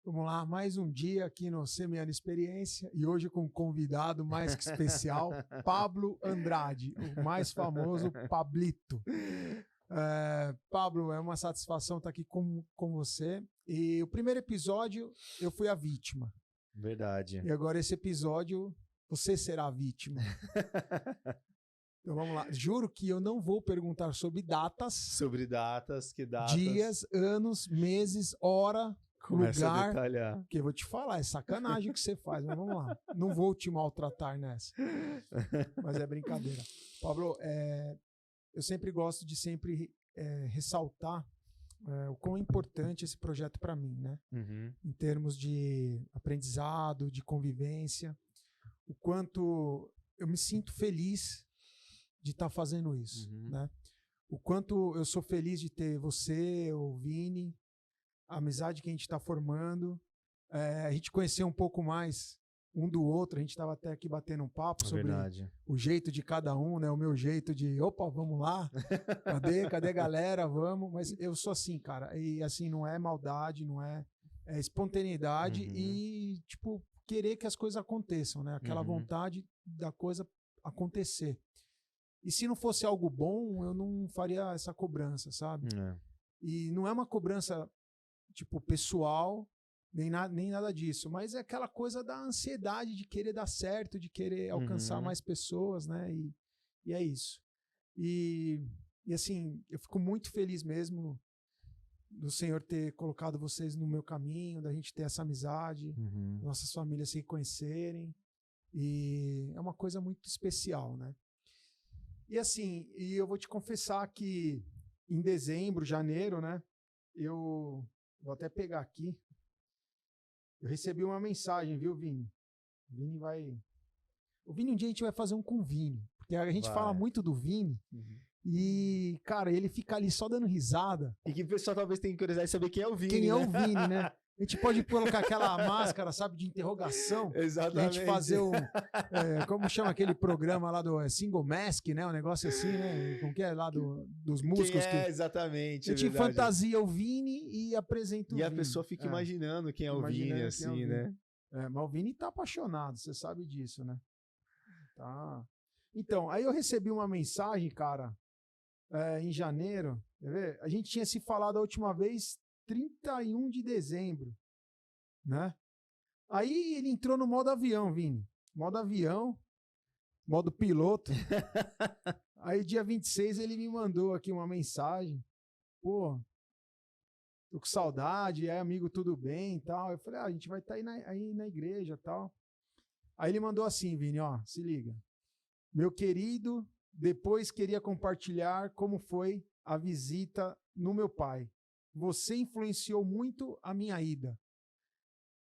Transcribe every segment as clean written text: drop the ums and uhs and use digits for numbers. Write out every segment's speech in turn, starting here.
Vamos lá, mais um dia aqui no Semeando Experiência e hoje com um convidado mais que especial, Pablo Andrade, o mais famoso Pablito. Pablo, é uma satisfação estar aqui com você. E o primeiro episódio eu fui a vítima. Verdade. E agora esse episódio você será a vítima. Então vamos lá. Juro que eu não vou perguntar sobre datas. Sobre datas, que datas? Dias, anos, meses, hora, Começa lugar. a detalhar. Porque eu vou te falar, é sacanagem que você faz, mas vamos lá. Não vou te maltratar nessa. Mas é brincadeira. Pablo, eu sempre gosto de ressaltar o quão importante esse projeto para mim, né? Uhum. Em termos de aprendizado, de convivência. O quanto eu me sinto feliz de estar fazendo isso, né? O quanto eu sou feliz de ter você, o Vini, a amizade que a gente está formando, a gente conhecer um pouco mais um do outro, a gente estava até aqui batendo um papo sobre o jeito de cada um, né? O meu jeito de, opa, vamos lá, cadê a galera, vamos, mas eu sou assim, cara, e assim, não é maldade, não é espontaneidade e, tipo, querer que as coisas aconteçam, né? Aquela vontade da coisa acontecer. E se não fosse algo bom, eu não faria essa cobrança, sabe? E não é uma cobrança, tipo, pessoal, nem nada disso, mas é aquela coisa da ansiedade de querer dar certo, de querer alcançar mais pessoas, né? E é isso. E assim, eu fico muito feliz mesmo do Senhor ter colocado vocês no meu caminho, da gente ter essa amizade, nossas famílias se conhecerem, e é uma coisa muito especial, né? E assim, eu vou te confessar que em dezembro, janeiro, né? Eu vou até pegar aqui. Eu recebi uma mensagem, viu, Vini? O Vini, um dia a gente vai fazer um com o Vini, porque a gente fala muito do Vini. E, cara, ele fica ali só dando risada. E que o pessoal talvez tenha curiosidade de saber quem é o Vini. Quem é o Vini, né? A gente pode colocar aquela máscara, sabe, de interrogação. Exatamente. A gente fazer como chama aquele programa lá do Single Mask, né? Um negócio assim, né? Como que é lá dos músicos. Exatamente. A gente fantasia o Vini e apresenta o Vini. E a pessoa fica imaginando quem é o Vini, assim, né? Mas o Vini tá apaixonado, você sabe disso, né? Tá. Então, aí eu recebi uma mensagem, cara, em janeiro. Quer ver? A gente tinha se falado a última vez 31 de dezembro, né? Aí ele entrou no modo avião, Vini. Modo avião, modo piloto. Aí dia 26 ele me mandou aqui uma mensagem. Pô, tô com saudade, amigo, tudo bem e tal. Eu falei, a gente vai estar aí na igreja e tal. Aí ele mandou assim, Vini, ó, se liga. Meu querido, depois queria compartilhar como foi a visita no meu pai. Você influenciou muito a minha ida.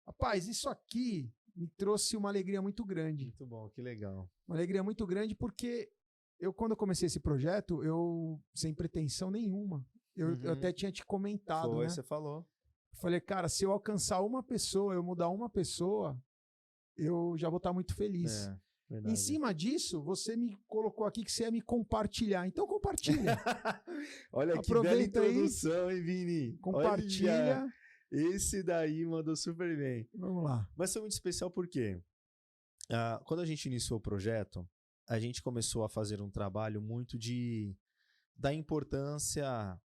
Rapaz, isso aqui me trouxe uma alegria muito grande. Muito bom, que legal. Uma alegria muito grande porque quando eu comecei esse projeto, eu sem pretensão nenhuma. Eu até tinha te comentado, né? Você falou. Eu falei, cara, se eu alcançar uma pessoa, eu mudar uma pessoa, eu já vou estar muito feliz. Verdade. Em cima disso, você me colocou aqui que você ia me compartilhar. Então compartilha. Olha que bela introdução, hein, Vini? Compartilha. Olha, esse daí mandou super bem. Vamos lá. Mas foi muito especial porque quando a gente iniciou o projeto, a gente começou a fazer um trabalho muito da importância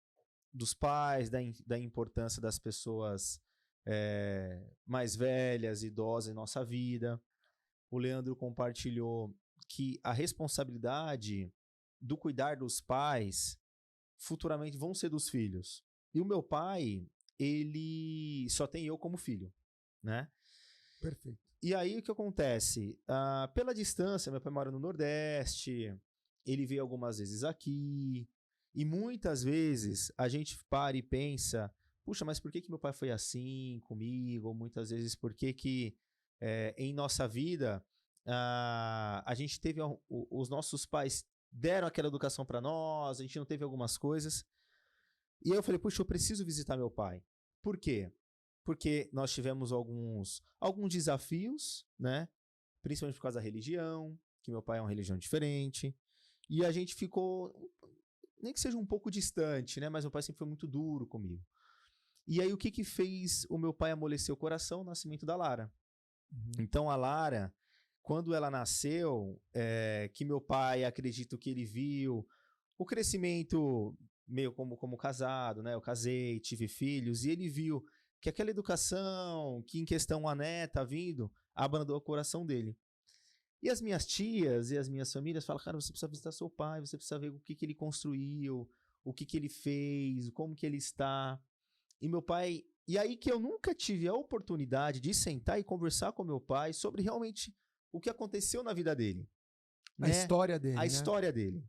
dos pais, da importância das pessoas mais velhas, idosas em nossa vida. O Leandro compartilhou que a responsabilidade do cuidar dos pais futuramente vão ser dos filhos. E o meu pai, ele só tem eu como filho, né? Perfeito. E aí o que acontece? Pela distância, meu pai mora no Nordeste, ele veio algumas vezes aqui, e muitas vezes a gente para e pensa, puxa, mas por que meu pai foi assim comigo? Ou muitas vezes por que em nossa vida a gente teve os nossos pais deram aquela educação para nós, a gente não teve algumas coisas. E aí eu falei, puxa, eu preciso visitar meu pai. Por quê? Porque nós tivemos alguns desafios, né? Principalmente por causa da religião, que meu pai é uma religião diferente. E a gente ficou, nem que seja um pouco distante, né? Mas meu pai sempre foi muito duro comigo. E aí, o que fez o meu pai amolecer o coração? O nascimento da Lara. Então, a Lara, quando ela nasceu, que meu pai, acredito que ele viu o crescimento meio como casado, né? Eu casei, tive filhos, e ele viu que aquela educação, que em questão a neta vindo, abrandou o coração dele. E as minhas tias e as minhas famílias falam, cara, você precisa visitar seu pai, você precisa ver o que ele construiu, o que ele fez, como que ele está. E meu pai... E aí que eu nunca tive a oportunidade de sentar e conversar com meu pai sobre realmente o que aconteceu na vida dele. A história dele, A história dele.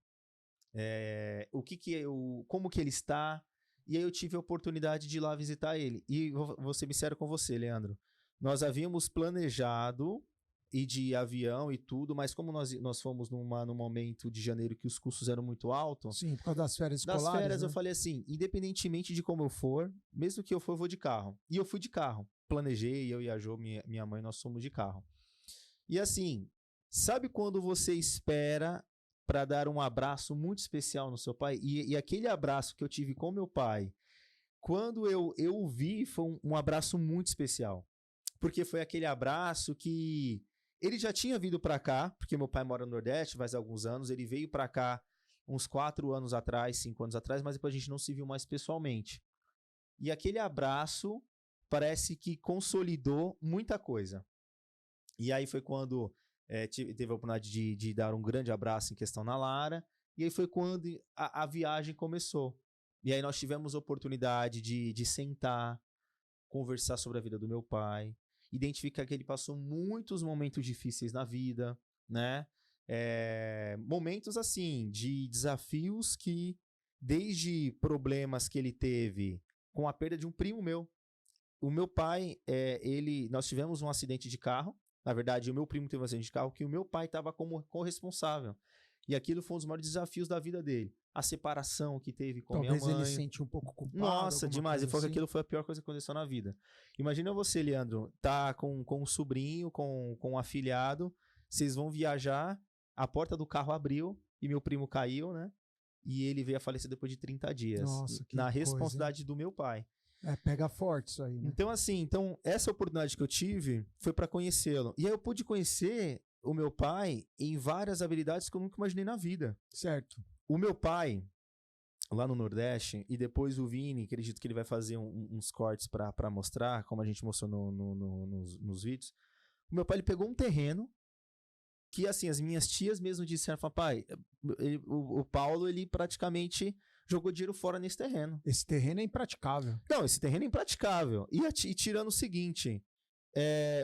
Como que ele está. E aí eu tive a oportunidade de ir lá visitar ele. E vou ser sincero com você, Leandro. Nós havíamos planejado ir de avião e tudo, mas como nós fomos num momento de janeiro que os custos eram muito altos... Sim, por causa das férias escolares. Das férias, né? Eu falei assim, independentemente de como eu for, mesmo que eu for, eu vou de carro. E eu fui de carro. Planejei, eu e a Jo, minha mãe, nós fomos de carro. E assim, sabe quando você espera para dar um abraço muito especial no seu pai? E aquele abraço que eu tive com meu pai, quando eu o vi, foi um abraço muito especial. Porque foi aquele abraço que ele já tinha vindo para cá, porque meu pai mora no Nordeste faz alguns anos, ele veio para cá uns 4 anos atrás, 5 anos atrás, mas depois a gente não se viu mais pessoalmente. E aquele abraço parece que consolidou muita coisa. E aí foi quando teve a oportunidade de dar um grande abraço em questão na Lara, e aí foi quando a viagem começou. E aí nós tivemos a oportunidade de sentar, conversar sobre a vida do meu pai, identificar que ele passou muitos momentos difíceis na vida, né? Momentos assim, de desafios que, desde problemas que ele teve com a perda de um primo meu. O meu pai, nós tivemos um acidente de carro. Na verdade, o meu primo teve um acidente de carro que o meu pai estava como corresponsável. E aquilo foi um dos maiores desafios da vida dele. A separação que teve com minha mãe. Talvez ele se sente um pouco culpado. Nossa, demais. E foi que aquilo foi a pior coisa que aconteceu na vida. Imagina você, Leandro, tá com um sobrinho, com um afilhado, vocês vão viajar, a porta do carro abriu e meu primo caiu, né? E ele veio a falecer depois de 30 dias. Nossa, que na responsabilidade do meu pai. Pega forte isso aí, né? Então, assim, essa oportunidade que eu tive foi para conhecê-lo. E aí eu pude conhecer o meu pai em várias habilidades que eu nunca imaginei na vida. Certo. O meu pai, lá no Nordeste, e depois o Vini, acredito que ele vai fazer uns cortes para mostrar, como a gente mostrou nos vídeos. O meu pai, ele pegou um terreno que, assim, as minhas tias mesmo disseram, pai, o Paulo, ele praticamente jogou dinheiro fora nesse terreno. Esse terreno é impraticável. Não, esse terreno é impraticável. E tirando o seguinte,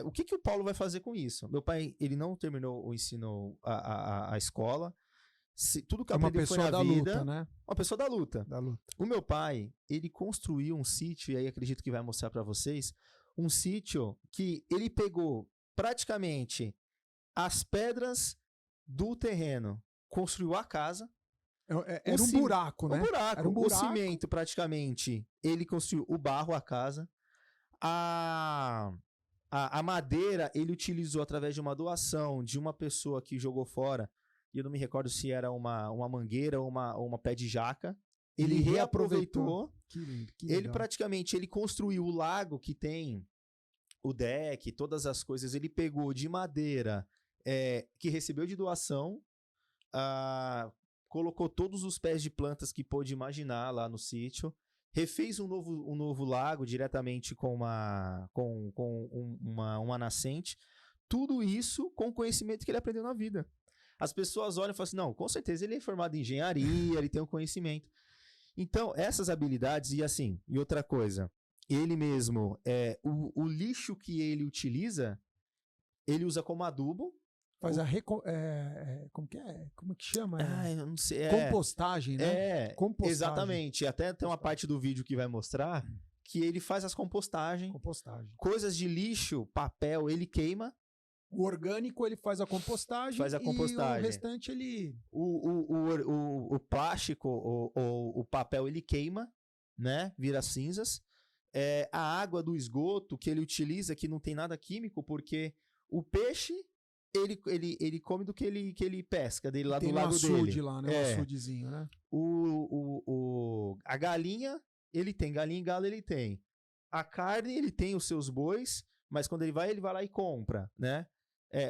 o que o Paulo vai fazer com isso? Meu pai, ele não terminou o ensino, a escola. Tudo que aprendeu foi na vida. Luta, né? Uma pessoa da luta. Da luta. O meu pai, ele construiu um sítio, e aí acredito que vai mostrar para vocês, um sítio que ele pegou praticamente as pedras do terreno, construiu a casa. Era um buraco, né? Era um buraco. O cimento, praticamente, ele construiu o barro, a casa. A madeira, ele utilizou através de uma doação de uma pessoa que jogou fora. E eu não me recordo se era uma mangueira ou uma pé de jaca. Ele reaproveitou. Que lindo, que ele praticamente, ele construiu o lago que tem o deck, todas as coisas. Ele pegou de madeira que recebeu de doação, colocou todos os pés de plantas que pôde imaginar lá no sítio, refez um novo lago diretamente com uma nascente. Tudo isso com o conhecimento que ele aprendeu na vida. As pessoas olham e falam assim, não, com certeza ele é formado em engenharia, ele tem um conhecimento. Então, essas habilidades, e outra coisa, ele mesmo, o lixo que ele utiliza, ele usa como adubo. Faz como que chama? Eu não sei. Compostagem, né? Compostagem. Exatamente. Até tem uma parte do vídeo que vai mostrar que ele faz as compostagens. Coisas de lixo, papel, ele queima. O orgânico, ele faz a compostagem. E o restante, ele... O plástico, o papel, ele queima, né? Vira cinzas. A água do esgoto que ele utiliza, que não tem nada químico, porque o peixe... Ele come do que ele pesca dele lá do lago dele. Tem um açude lá, né? Um açudezinho, né? A galinha, ele tem. Galinha e galo, ele tem. a carne, ele tem os seus bois, mas quando ele vai lá e compra, né?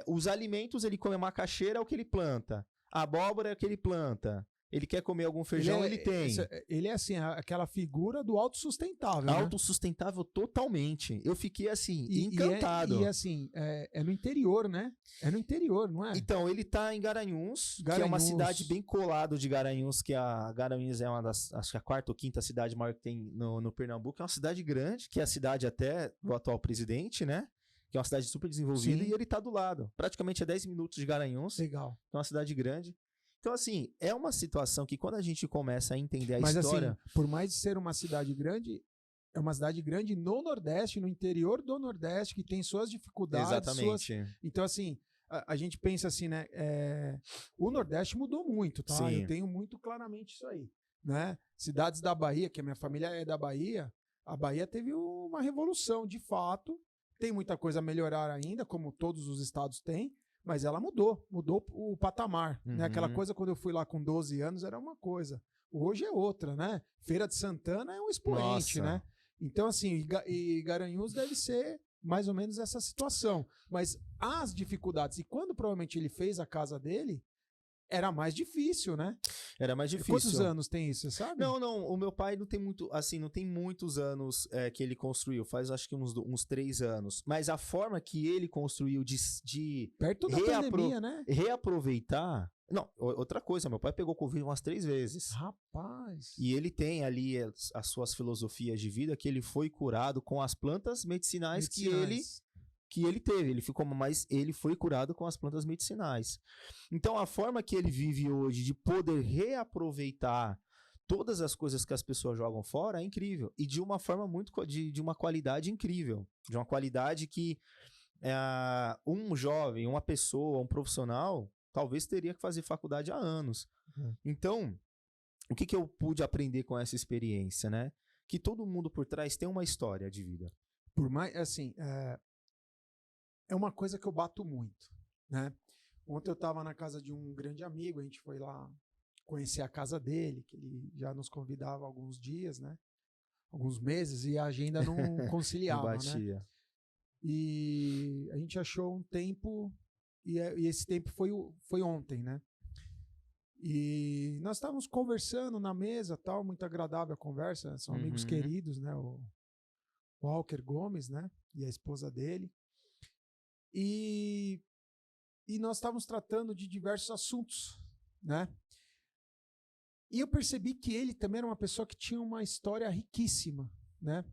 Os alimentos, ele come a macaxeira, é o que ele planta. A abóbora é o que ele planta. Ele quer comer algum feijão, ele tem. Ele é assim, aquela figura do autossustentável, né? Autossustentável totalmente. Eu fiquei assim, encantado. E assim, é no interior, né? É no interior, não é? Então, ele tá em Garanhuns, que é uma cidade bem colado de Garanhuns, que a Garanhuns é uma das, acho que a 4ª ou 5ª cidade maior que tem no Pernambuco. É uma cidade grande, que é a cidade até do atual presidente, né? Que é uma cidade super desenvolvida. Sim. E ele tá do lado. Praticamente é 10 minutos de Garanhuns. Legal. É uma cidade grande. Então, assim, é uma situação que quando a gente começa a entender a história... Mas, assim, por mais de ser uma cidade grande, é uma cidade grande no Nordeste, no interior do Nordeste, que tem suas dificuldades. Exatamente. Então, assim, a gente pensa assim, né? O Nordeste mudou muito, tá? Sim. Eu tenho muito claramente isso aí, né? Cidades da Bahia, que a minha família é da Bahia, a Bahia teve uma revolução, de fato. Tem muita coisa a melhorar ainda, como todos os estados têm. Mas ela mudou o patamar, né? Aquela coisa quando eu fui lá com 12 anos era uma coisa, hoje é outra, né? Feira de Santana é um expoente, né? Então assim, e Garanhuns deve ser mais ou menos essa situação, mas as dificuldades, e quando provavelmente ele fez a casa dele, era mais difícil, né? Era mais difícil. Quantos anos tem isso, você sabe? Não, o meu pai não tem muito, assim, não tem muitos anos que ele construiu, faz acho que uns 3 anos. Mas a forma que ele construiu de perto da pandemia, né? Reaproveitar... Não, outra coisa, meu pai pegou Covid umas 3 vezes. Rapaz! E ele tem ali as suas filosofias de vida, que ele foi curado com as plantas medicinais. que ele teve, ele foi curado com as plantas medicinais. Então, a forma que ele vive hoje de poder reaproveitar todas as coisas que as pessoas jogam fora é incrível. E de uma forma de uma qualidade incrível. De uma qualidade que um jovem, uma pessoa, um profissional, talvez teria que fazer faculdade há anos. Então, o que eu pude aprender com essa experiência, né? Que todo mundo por trás tem uma história de vida. Por mais, assim... É uma coisa que eu bato muito, né? Ontem eu estava na casa de um grande amigo, a gente foi lá conhecer a casa dele, que ele já nos convidava há alguns dias, né? Alguns meses, e a agenda não conciliava, não batia. Né? E a gente achou um tempo, e esse tempo foi ontem, né? E nós estávamos conversando na mesa, tal, muito agradável a conversa, são amigos queridos, né? O Walker Gomes, né? E a esposa dele. E nós estávamos tratando de diversos assuntos, né? E eu percebi que ele também era uma pessoa que tinha uma história riquíssima, né?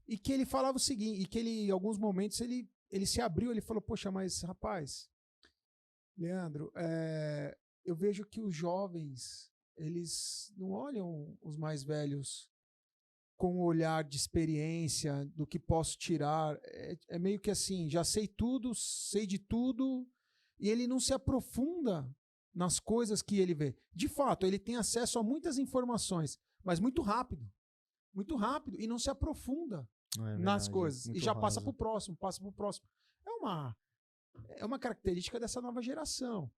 E que ele falava o seguinte, e que ele, em alguns momentos, ele se abriu, ele falou, poxa, mas rapaz, Leandro, eu vejo que os jovens, eles não olham os mais velhos com um olhar de experiência, do que posso tirar. É meio que assim, já sei tudo, sei de tudo, e ele não se aprofunda nas coisas que ele vê. De fato, ele tem acesso a muitas informações, mas muito rápido, e não se aprofunda nas coisas. E já passa para o próximo, É uma característica dessa nova geração.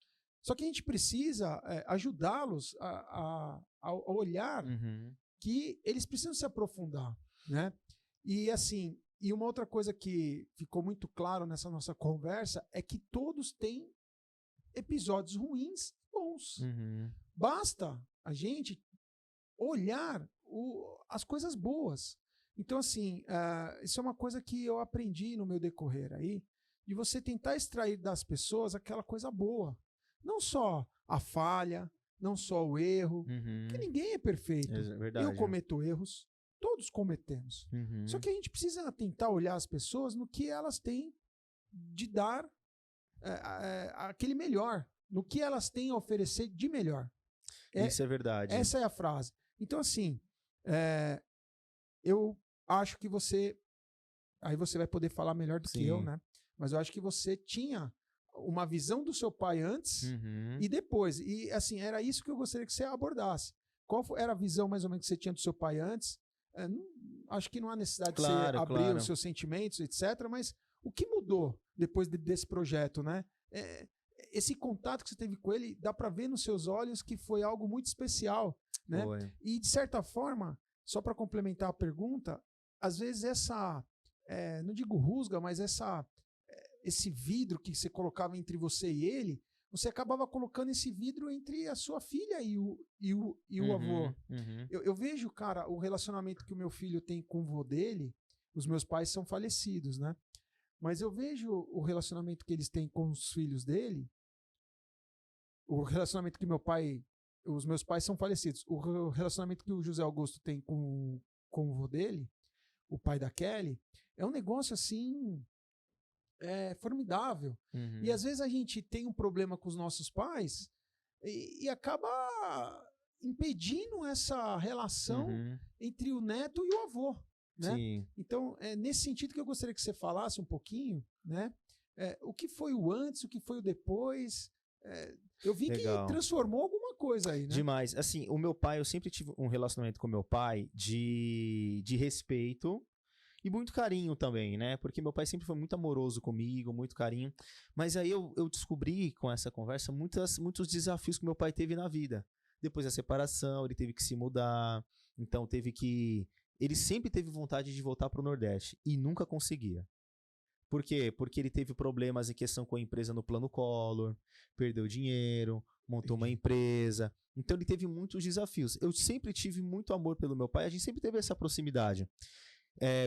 Só que a gente precisa ajudá-los a olhar que eles precisam se aprofundar, né? E assim, e uma outra coisa que ficou muito claro nessa nossa conversa é que todos têm episódios ruins e bons. Basta a gente olhar as coisas boas. Então, assim, isso é uma coisa que eu aprendi no meu decorrer aí, de você tentar extrair das pessoas aquela coisa boa. Não só a falha, não só o erro, porque ninguém é perfeito. É verdade. Eu cometo erros, todos cometemos. Só que a gente precisa tentar olhar as pessoas no que elas têm de dar aquele melhor, no que elas têm a oferecer de melhor. Isso é verdade. Essa é a frase. Então, assim, eu acho que você... Aí você vai poder falar melhor do que eu, né? Mas eu acho que você tinha uma visão do seu pai antes e depois. E, assim, era isso que eu gostaria que você abordasse. Qual era a visão, mais ou menos, que você tinha do seu pai antes? Acho que não há necessidade de você abrir os seus sentimentos, etc. Mas o que mudou depois desse projeto, né? Esse contato que você teve com ele, dá para ver nos seus olhos que foi algo muito especial, né? E, de certa forma, só para complementar a pergunta, às vezes não digo rusga, mas esse vidro que você colocava entre você e ele, você acabava colocando esse vidro entre a sua filha e o avô. Eu vejo, cara, o relacionamento que o meu filho tem com o vô dele. Os meus pais são falecidos, né? Mas eu vejo o relacionamento que eles têm com os filhos dele, o relacionamento que os meus pais são falecidos, o relacionamento que o José Augusto tem com o vô dele, o pai da Kelly, é um negócio assim, formidável. E às vezes a gente tem um problema com os nossos pais e acaba impedindo essa relação entre o neto e o avô. Né? Sim. Então, é nesse sentido que eu gostaria que você falasse um pouquinho, né? O que foi o antes, o que foi o depois. Eu vi Legal. que transformou alguma coisa aí, né? Demais. Assim, o meu pai, eu sempre tive um relacionamento com meu pai de respeito e muito carinho também, né? Porque meu pai sempre foi muito amoroso comigo, muito carinho. Mas aí eu descobri com essa conversa muitos desafios que meu pai teve na vida. Depois da separação, ele teve que se mudar, então ele sempre teve vontade de voltar para o Nordeste e nunca conseguia. Por quê? Porque ele teve problemas em questão com a empresa no plano Collor, perdeu dinheiro, montou uma empresa. Então ele teve muitos desafios. Eu sempre tive muito amor pelo meu pai, a gente sempre teve essa proximidade.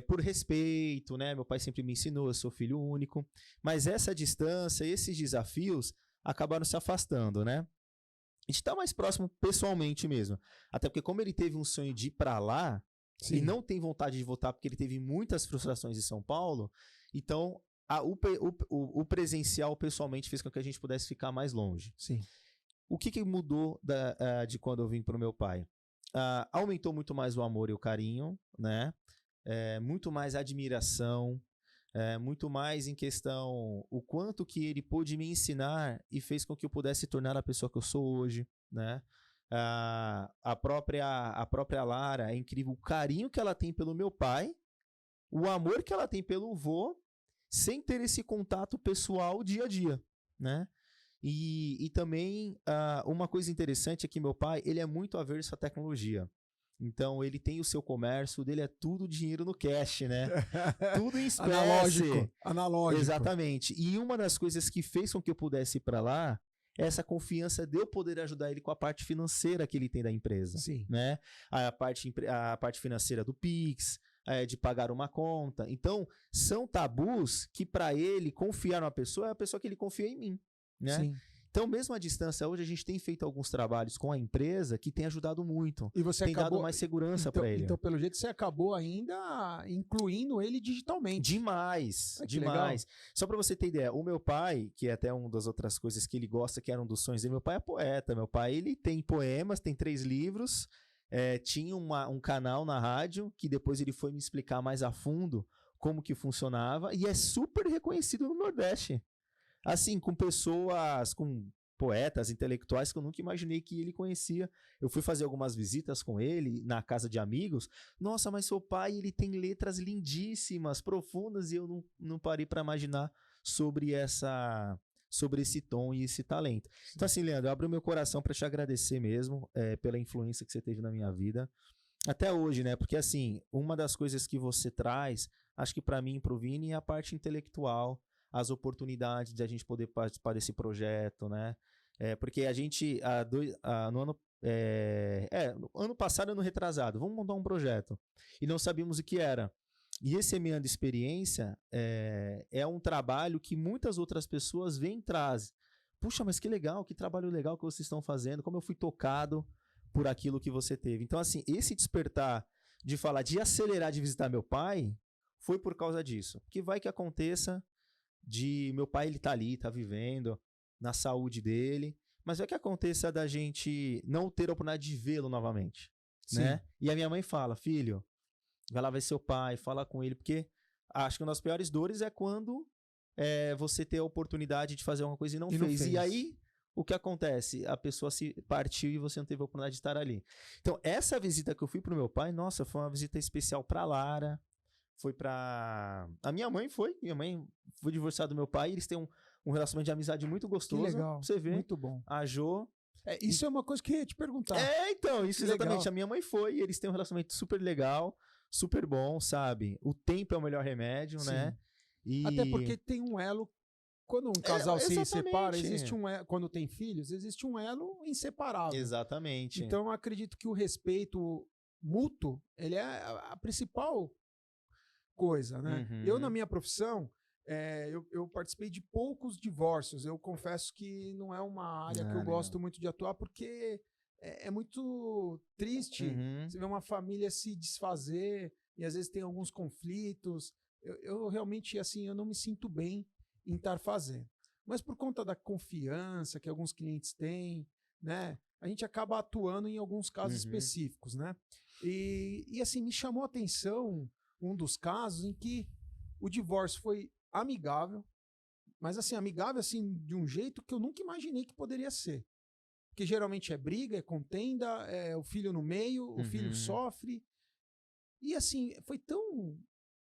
Por respeito, né? Meu pai sempre me ensinou, eu sou filho único. Mas essa distância, esses desafios acabaram se afastando, né? A gente tá mais próximo pessoalmente mesmo. Até porque como ele teve um sonho de ir para lá, Sim. e não tem vontade de voltar porque ele teve muitas frustrações em São Paulo, então o presencial pessoalmente fez com que a gente pudesse ficar mais longe. Sim. O que mudou de quando eu vim para o meu pai? Aumentou muito mais o amor e o carinho, né? Muito mais admiração, muito mais em questão o quanto que ele pôde me ensinar e fez com que eu pudesse tornar a pessoa que eu sou hoje, né? A própria Lara, é incrível o carinho que ela tem pelo meu pai, o amor que ela tem pelo vô, sem ter esse contato pessoal dia a dia, né? E também uma coisa interessante é que meu pai, ele é muito averso à tecnologia. Então ele tem o seu comércio, o dele é tudo dinheiro no cash, né? Tudo em espécie. Analógico. Exatamente. E uma das coisas que fez com que eu pudesse ir para lá, essa confiança de eu poder ajudar ele com a parte financeira que ele tem da empresa. Sim. Né? A parte financeira do Pix, de pagar uma conta. Então, são tabus que para ele confiar numa pessoa é a pessoa que ele confia em mim. Né? Sim. Então, mesmo à distância, hoje a gente tem feito alguns trabalhos com a empresa que tem ajudado muito. E você tem dado mais segurança para ele. Então, pelo jeito, você acabou ainda incluindo ele digitalmente. Demais, demais. Legal. Só para você ter ideia, o meu pai, que é até uma das outras coisas que ele gosta, que era um dos sonhos dele, meu pai é poeta. Meu pai, ele tem poemas, tem 3 livros, tinha um canal na rádio, que depois ele foi me explicar mais a fundo como que funcionava, e é super reconhecido no Nordeste. Assim, com pessoas, com poetas, intelectuais que eu nunca imaginei que ele conhecia. Eu fui fazer algumas visitas com ele na casa de amigos. Nossa, mas seu pai, ele tem letras lindíssimas, profundas, e eu não parei para imaginar sobre esse tom e esse talento. Então assim, Leandro, eu abro meu coração para te agradecer mesmo pela influência que você teve na minha vida. Até hoje, né? Porque assim, uma das coisas que você traz, acho que para mim e pro Vini, é a parte intelectual, as oportunidades de a gente poder participar desse projeto, né? Porque a gente, no ano passado, ano retrasado, vamos montar um projeto. E não sabíamos o que era. E esse Semeando Experiência é um trabalho que muitas outras pessoas vêm e trazem. Puxa, mas que legal, que trabalho legal que vocês estão fazendo, como eu fui tocado por aquilo que você teve. Então, assim, esse despertar de falar, de acelerar de visitar meu pai, foi por causa disso. Que vai que aconteça de meu pai, ele tá ali, tá vivendo na saúde dele, mas vai que aconteça da gente não ter a oportunidade de vê-lo novamente, né? E a minha mãe fala, filho, vai lá ver seu pai, fala com ele, porque acho que uma das piores dores é quando você ter a oportunidade de fazer alguma coisa e não fez. E aí, o que acontece? A pessoa se partiu e você não teve a oportunidade de estar ali. Então, essa visita que eu fui pro meu pai, nossa, foi uma visita especial pra Lara, foi pra... A minha mãe foi divorciada do meu pai, eles têm um relacionamento de amizade muito gostoso. Que legal, você vê. Muito bom. A Jo... isso é uma coisa que eu ia te perguntar. Então, isso que exatamente. Legal. A minha mãe foi, e eles têm um relacionamento super legal, super bom, sabe? O tempo é o melhor remédio, Sim. né? Até porque tem um elo. Quando um casal se separa, exatamente. existe um elo, quando tem filhos, existe um elo inseparável. Exatamente. Então, eu acredito que o respeito mútuo, ele é a principal coisa, né? Eu, na minha profissão, eu participei de poucos divórcios. Eu confesso que não é uma área que eu gosto muito de atuar, porque é muito triste você ver uma família se desfazer e às vezes tem alguns conflitos. Eu realmente, assim, eu não me sinto bem em estar fazendo. Mas por conta da confiança que alguns clientes têm, né? A gente acaba atuando em alguns casos específicos, né? E assim, me chamou a atenção um dos casos em que o divórcio foi amigável, mas assim, amigável assim, de um jeito que eu nunca imaginei que poderia ser. Porque geralmente é briga, é contenda, é o filho no meio, o filho sofre. E assim, foi tão...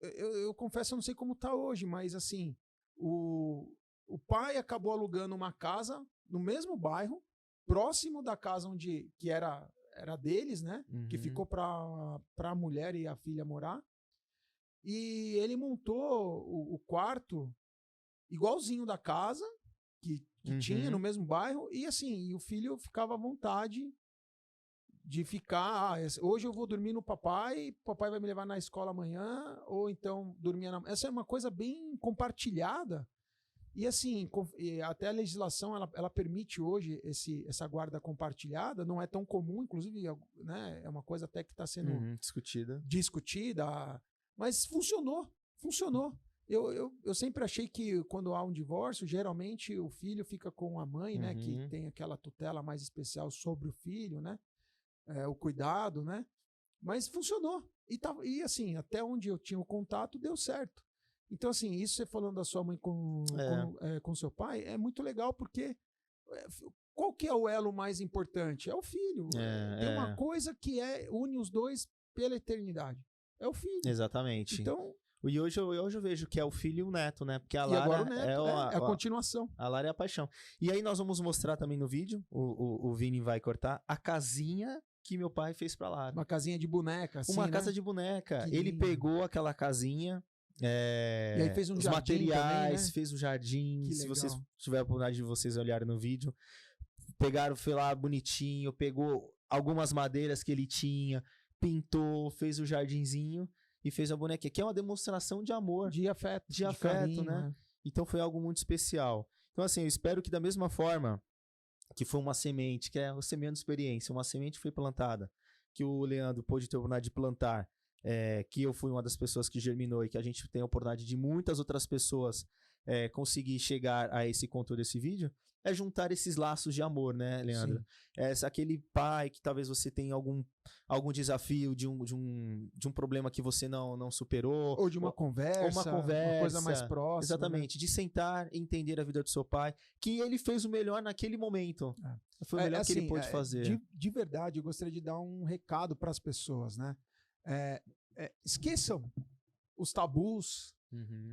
Eu confesso, eu não sei como tá hoje, mas assim, o pai acabou alugando uma casa no mesmo bairro, próximo da casa que era deles, né? Que ficou para a mulher e a filha morar. E ele montou o quarto igualzinho da casa que tinha no mesmo bairro. E assim, e o filho ficava à vontade de ficar. Hoje eu vou dormir no papai vai me levar na escola amanhã, ou então dormia na... Essa é uma coisa bem compartilhada. E assim, até a legislação ela permite hoje essa guarda compartilhada, não é tão comum, inclusive, né, é uma coisa até que está sendo discutida, mas funcionou. Eu sempre achei que quando há um divórcio, geralmente o filho fica com a mãe, né, que tem aquela tutela mais especial sobre o filho, né, o cuidado, né, mas funcionou. E assim, até onde eu tinha o contato, deu certo. Então, assim, isso você falando da sua mãe com seu pai, é muito legal, porque qual que é o elo mais importante? É o filho. Tem uma coisa que une os dois pela eternidade. É o filho. Exatamente. Então... E hoje eu vejo que é o filho e o neto, né? Porque a Lara agora o neto, é a continuação. A Lara é a paixão. E aí nós vamos mostrar também no vídeo, o Vini vai cortar, a casinha que meu pai fez pra Lara. Uma casinha de boneca, assim, uma casa de boneca. Ele pegou aquela casinha... e aí fez os jardim materiais, também, né? fez o jardim. Que se legal. vocês tiverem a oportunidade de vocês olharem no vídeo, pegaram, foi lá bonitinho, pegou algumas madeiras que ele tinha, pintou, fez o jardinzinho e fez a bonequinha, que é uma demonstração de amor, de afeto, de carinho, né? Então foi algo muito especial. Então assim, eu espero que da mesma forma que foi uma semente, que é o semeando experiência, uma semente foi plantada, que o Leandro pôde ter a oportunidade de plantar, que eu fui uma das pessoas que germinou e que a gente tem a oportunidade de muitas outras pessoas conseguir chegar a esse conteúdo desse vídeo, é juntar esses laços de amor, né, Leandro? Aquele pai que talvez você tenha algum desafio de um problema que você não superou. Ou de uma conversa, uma coisa mais próxima. Exatamente, né? De sentar e entender a vida do seu pai, que ele fez o melhor naquele momento. Foi o melhor assim, que ele pôde fazer. De verdade, eu gostaria de dar um recado para as pessoas, né? Esqueçam os tabus,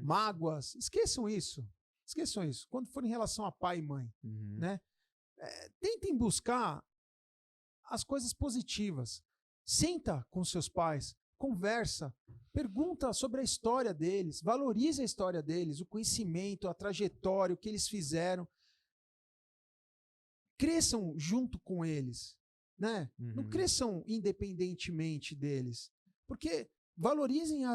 mágoas, esqueçam isso. Quando for em relação a pai e mãe, né? Tentem buscar as coisas positivas. Senta com seus pais, conversa, pergunta sobre a história deles, valorize a história deles, o conhecimento, a trajetória, o que eles fizeram. Cresçam junto com eles, né? Não cresçam independentemente deles, porque valorizem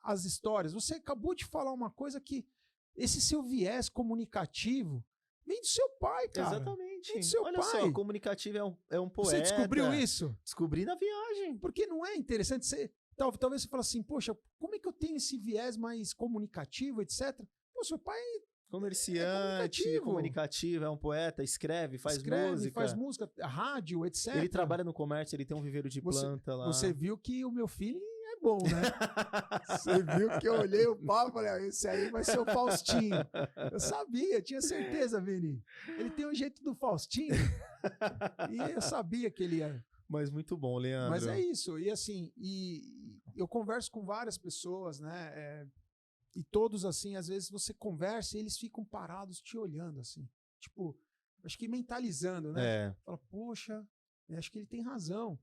as histórias. Você acabou de falar uma coisa que esse seu viés comunicativo vem do seu pai, cara. Exatamente. Vem do seu Olha pai. Só, comunicativo é um poeta. Você descobriu isso? Descobri na viagem. Porque não é interessante talvez você fale assim, poxa, como é que eu tenho esse viés mais comunicativo, etc. Pô, seu pai comerciante, comunicativo, é um poeta, escreve, faz música, rádio, etc. Ele trabalha no comércio, ele tem um viveiro de planta lá. Você viu que o meu filho é bom, né? Você viu que eu olhei o papo e falei, esse aí vai ser o Faustinho. Eu sabia, tinha certeza, Vini. Ele tem um jeito do Faustinho. E eu sabia que ele ia. Mas muito bom, Leandro. Mas é isso. E assim, eu converso com várias pessoas, né? E todos, assim, às vezes você conversa e eles ficam parados te olhando, assim. Tipo, acho que mentalizando, né? Fala, poxa, acho que ele tem razão.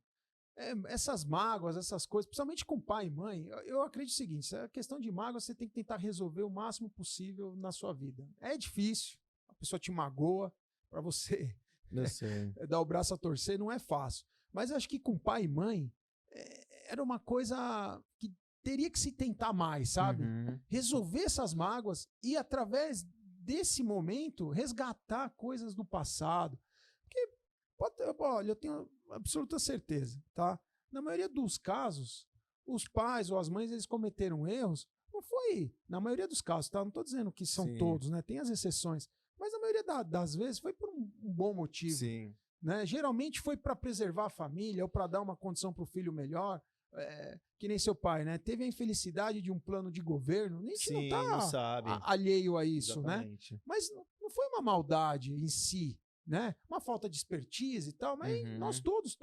essas mágoas, essas coisas, principalmente com pai e mãe, eu acredito o seguinte, a questão de mágoa você tem que tentar resolver o máximo possível na sua vida. É difícil, a pessoa te magoa, para você dar o braço a torcer não é fácil. Mas acho que com pai e mãe era uma coisa que teria que se tentar mais, sabe? Resolver essas mágoas e através desse momento resgatar coisas do passado. Porque, olha, eu tenho absoluta certeza, tá? Na maioria dos casos, os pais ou as mães, eles cometeram erros, não foi, na maioria dos casos, tá? Não estou dizendo que são todos, né? Tem as exceções, mas na maioria das vezes foi por um bom motivo. Sim. Né? Geralmente foi para preservar a família ou para dar uma condição para o filho melhor, que nem seu pai, né? Teve a infelicidade de um plano de governo, a gente não está alheio a isso, exatamente, né? Mas não foi uma maldade em si, né? Uma falta de expertise e tal, mas nós todos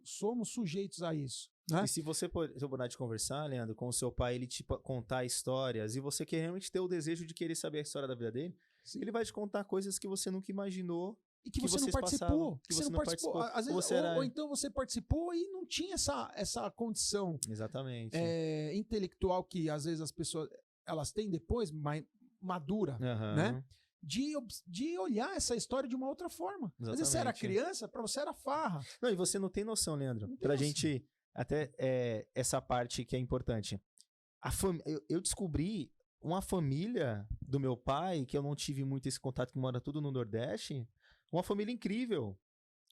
somos sujeitos a isso. Né? E se você puder de conversar, Leandro, com o seu pai, ele te contar histórias e você quer realmente ter o desejo de querer saber a história da vida dele, ele vai te contar coisas que você nunca imaginou e que você não participou. Que você não participou. Às vezes, ou então você participou e não tinha essa condição intelectual que às vezes as pessoas elas têm depois, mais madura, né? De olhar essa história de uma outra forma. Exatamente. Às vezes você era criança, para você era farra. Não, e você não tem noção, Leandro. Pra gente, até essa parte que é importante. Eu descobri uma família do meu pai, que eu não tive muito esse contato, que mora tudo no Nordeste, uma família incrível.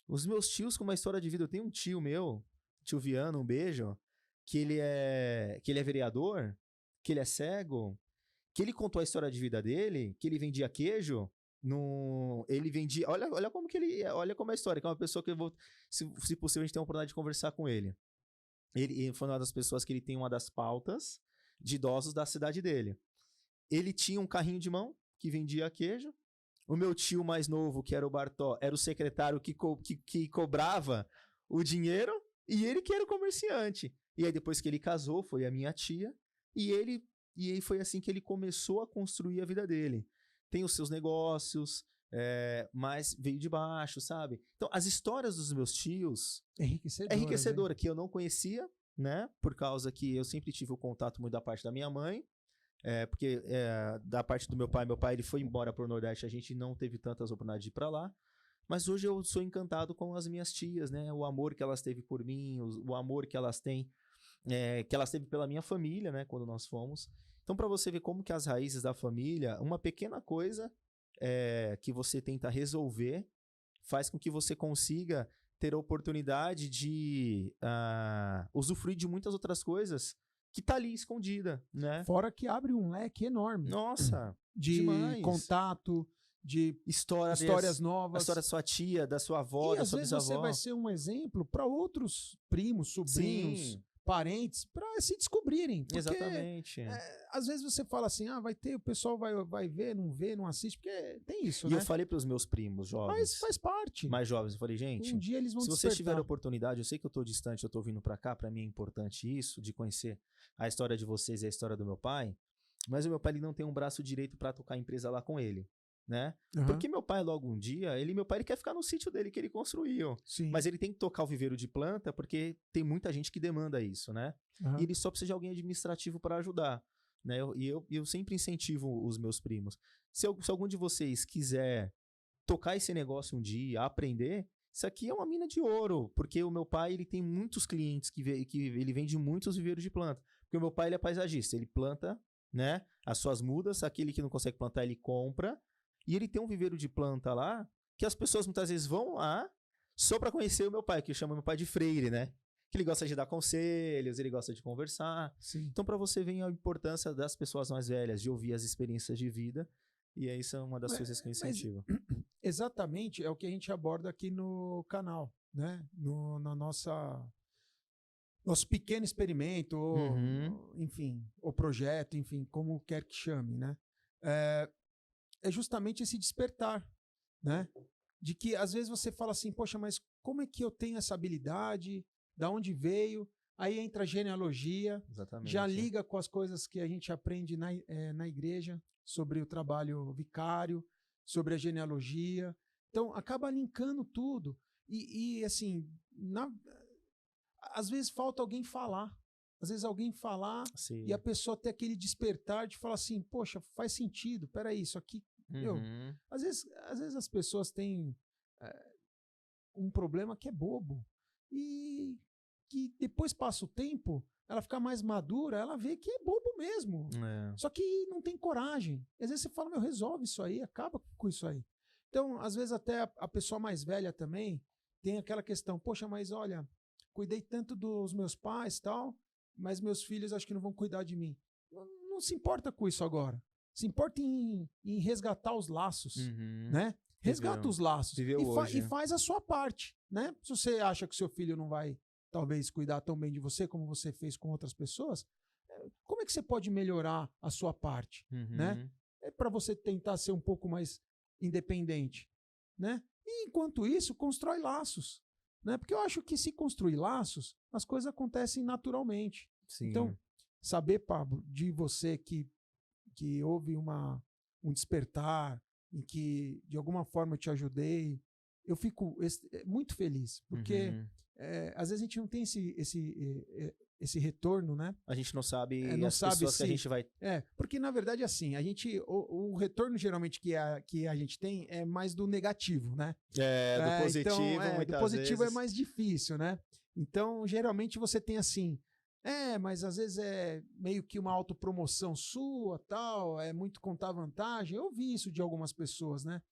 Os meus tios com uma história de vida. Eu tenho um tio meu, tio Viano, um beijo, que ele é vereador, que ele é cego, que ele contou a história de vida dele, que ele vendia queijo, ele vendia... Olha como que ele... Olha como é a história, que é uma pessoa que eu vou... Se possível, a gente tem a oportunidade de conversar com ele. Ele foi uma das pessoas que ele tem uma das pautas de idosos da cidade dele. Ele tinha um carrinho de mão que vendia queijo. O meu tio mais novo, que era o Bartó, era o secretário que cobrava o dinheiro, e ele que era o comerciante. E aí, depois que ele casou, foi a minha tia, e aí foi assim que ele começou a construir a vida dele. Tem os seus negócios, mas veio de baixo, sabe? Então, as histórias dos meus tios... É enriquecedora, que eu não conhecia, né? Por causa que eu sempre tive o contato muito da parte da minha mãe, porque da parte do meu pai ele foi embora para o Nordeste, a gente não teve tantas oportunidades de ir para lá. Mas hoje eu sou encantado com as minhas tias, né? O amor que elas teve por mim, o amor que elas têm, que elas teve pela minha família, né? Quando nós fomos. Então, para você ver como que as raízes da família, uma pequena coisa que você tenta resolver, faz com que você consiga ter a oportunidade de usufruir de muitas outras coisas que tá ali escondida, né? Fora que abre um leque enorme. Nossa, de demais. Contato, de histórias novas. A história da sua tia, da sua avó, da sua bisavó. Às vezes você vai ser um exemplo para outros primos, sobrinhos, parentes, para se descobrirem. Porque, exatamente. Às vezes você fala assim, vai ter, o pessoal vai ver, não assiste, porque tem isso, e né? eu falei para os meus primos jovens. Mas faz parte. Mais jovens, eu falei, gente, um dia eles vão se despertar. vocês tiverem oportunidade, eu sei que eu tô distante, eu tô vindo para cá, para mim é importante isso, de conhecer a história de vocês e a história do meu pai, mas o meu pai ele não tem um braço direito para tocar a empresa lá com ele. Né? Porque meu pai, logo um dia, ele quer ficar no sítio dele que ele construiu. Sim. Mas ele tem que tocar o viveiro de planta porque tem muita gente que demanda isso, né? E ele só precisa de alguém administrativo para ajudar, né? Eu sempre incentivo os meus primos. Se algum de vocês quiser tocar esse negócio um dia, aprender, isso aqui é uma mina de ouro, porque o meu pai ele tem muitos clientes que ele vende muitos viveiros de planta. Porque o meu pai ele é paisagista, ele planta, né, as suas mudas, aquele que não consegue plantar ele compra. E ele tem um viveiro de planta lá, que as pessoas muitas vezes vão lá só para conhecer o meu pai, que chama meu pai de freire, né? Que ele gosta de dar conselhos, ele gosta de conversar. Sim. Então, para você ver a importância das pessoas mais velhas, de ouvir as experiências de vida. E isso é uma das coisas que eu incentivo. Exatamente, é o que a gente aborda aqui no canal, né? Na nosso pequeno experimento, ou, enfim, o projeto, enfim, como quer que chame, né? É justamente esse despertar, né? De que às vezes você fala assim, poxa, mas como é que eu tenho essa habilidade? Da onde veio? Aí entra a genealogia, já liga com as coisas que a gente aprende na igreja, sobre o trabalho vicário, sobre a genealogia. Então, acaba linkando tudo. E assim, às vezes falta alguém falar. Às vezes alguém falar Sim. e a pessoa ter aquele despertar de falar assim, poxa, faz sentido, peraí, isso aqui... Meu, às vezes as pessoas têm um problema que é bobo. E que depois passa o tempo, ela fica mais madura, ela vê que é bobo mesmo. Só que não tem coragem. Às vezes você fala, meu, resolve isso aí, acaba com isso aí. Então, às vezes até a pessoa mais velha também tem aquela questão, poxa, mas olha, cuidei tanto dos meus pais e tal, mas meus filhos acho que não vão cuidar de mim. Não se importa com isso agora. Se importa em resgatar os laços, né? Resgata os laços e faz a sua parte, né? Se você acha que seu filho não vai, talvez, cuidar tão bem de você como você fez com outras pessoas, como é que você pode melhorar a sua parte, né? É para você tentar ser um pouco mais independente, né? E enquanto isso, constrói laços, né? Porque eu acho que se construir laços, as coisas acontecem naturalmente. Sim. Então, saber, Pablo, de você que houve um despertar, em que de alguma forma eu te ajudei, eu fico muito feliz, porque às vezes a gente não tem esse retorno, né? A gente não sabe pessoas que a gente vai... Porque na verdade assim, o retorno geralmente que a gente tem é mais do negativo, né? Do positivo, então, muitas do positivo vezes. é mais difícil, né? Então, geralmente você tem assim, mas às vezes é meio que uma autopromoção sua, tal, é muito contar vantagem. Eu vi isso de algumas pessoas, né?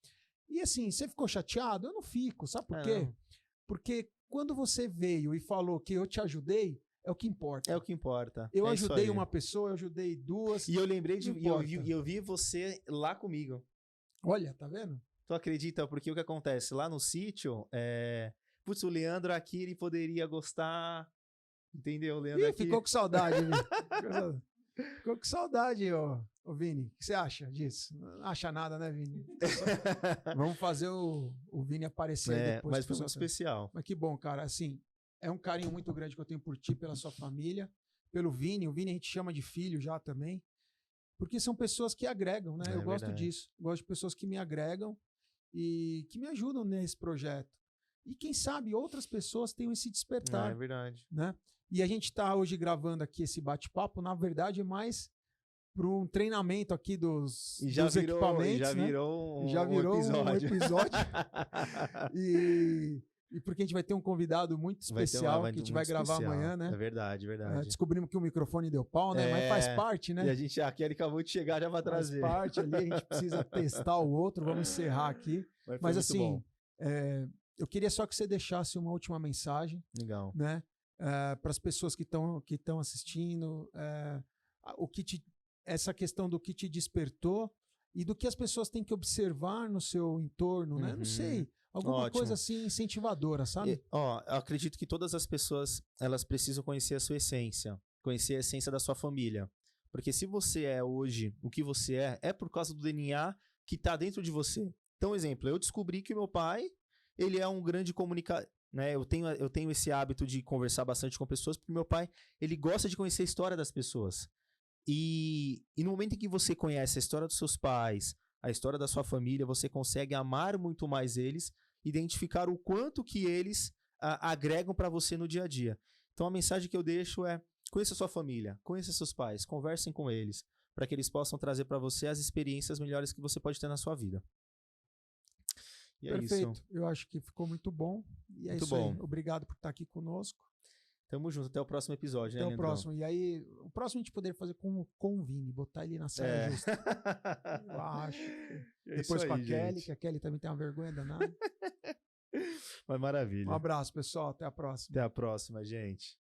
E assim, você ficou chateado? Eu não fico, sabe por quê? Não. Porque quando você veio e falou que eu te ajudei, é o que importa. É o que importa. Eu ajudei uma pessoa, eu ajudei duas. E eu lembrei eu vi você lá comigo. Olha, tá vendo? Tu acredita? Porque o que acontece? Lá no sítio, putz, o Leandro aqui, ele poderia gostar... Entendeu, Leandro? Aqui... Ficou com saudade, Vini. Ficou com saudade, ô Vini. O que você acha disso? Não acha nada, né, Vini? Vamos fazer o Vini aparecer depois. Mas foi muito especial. Mas que bom, cara. Assim, é um carinho muito grande que eu tenho por ti, pela sua família, pelo Vini. O Vini a gente chama de filho já também. Porque são pessoas que agregam, né? Eu gosto disso. Gosto de pessoas que me agregam e que me ajudam nesse projeto. E quem sabe outras pessoas tenham esse despertar. É verdade. Né? E a gente está hoje gravando aqui esse bate-papo, na verdade, é mais para um treinamento aqui dos equipamentos. Já virou um episódio. E porque a gente vai ter um convidado muito especial que a gente vai gravar amanhã, né? É verdade, verdade. Descobrimos que o microfone deu pau, né? Mas faz parte, né? E a Kelly acabou de chegar já para trazer. Faz parte ali, a gente precisa testar o outro, vamos encerrar aqui. Mas assim, eu queria só que você deixasse uma última mensagem. Legal. Né? Para as pessoas que estão assistindo, essa questão do que te despertou e do que as pessoas têm que observar no seu entorno, né? Não sei, alguma coisa assim incentivadora, sabe? Eu acredito que todas as pessoas elas precisam conhecer a sua essência, conhecer a essência da sua família, porque se você é hoje o que você é por causa do DNA que está dentro de você. Então, exemplo, eu descobri que meu pai ele é um grande comunicador. Né? Eu tenho esse hábito de conversar bastante com pessoas, porque meu pai ele gosta de conhecer a história das pessoas. E no momento em que você conhece a história dos seus pais, a história da sua família, você consegue amar muito mais eles, identificar o quanto que eles agregam para você no dia a dia. Então a mensagem que eu deixo é: conheça a sua família, conheça seus pais, conversem com eles, para que eles possam trazer para você as experiências melhores que você pode ter na sua vida. E Perfeito. Isso. Eu acho que ficou muito bom. E é muito isso bom. aí. Obrigado por estar aqui conosco. Tamo junto. Até o próximo episódio, né, Até o Leandrão? próximo. E aí, o próximo a gente poderia fazer com o Vini, botar ele na saia justa. Eu acho. Depois com a Kelly, que a Kelly também tem uma vergonha danada. Mas maravilha. Um abraço, pessoal. Até a próxima. Até a próxima, gente.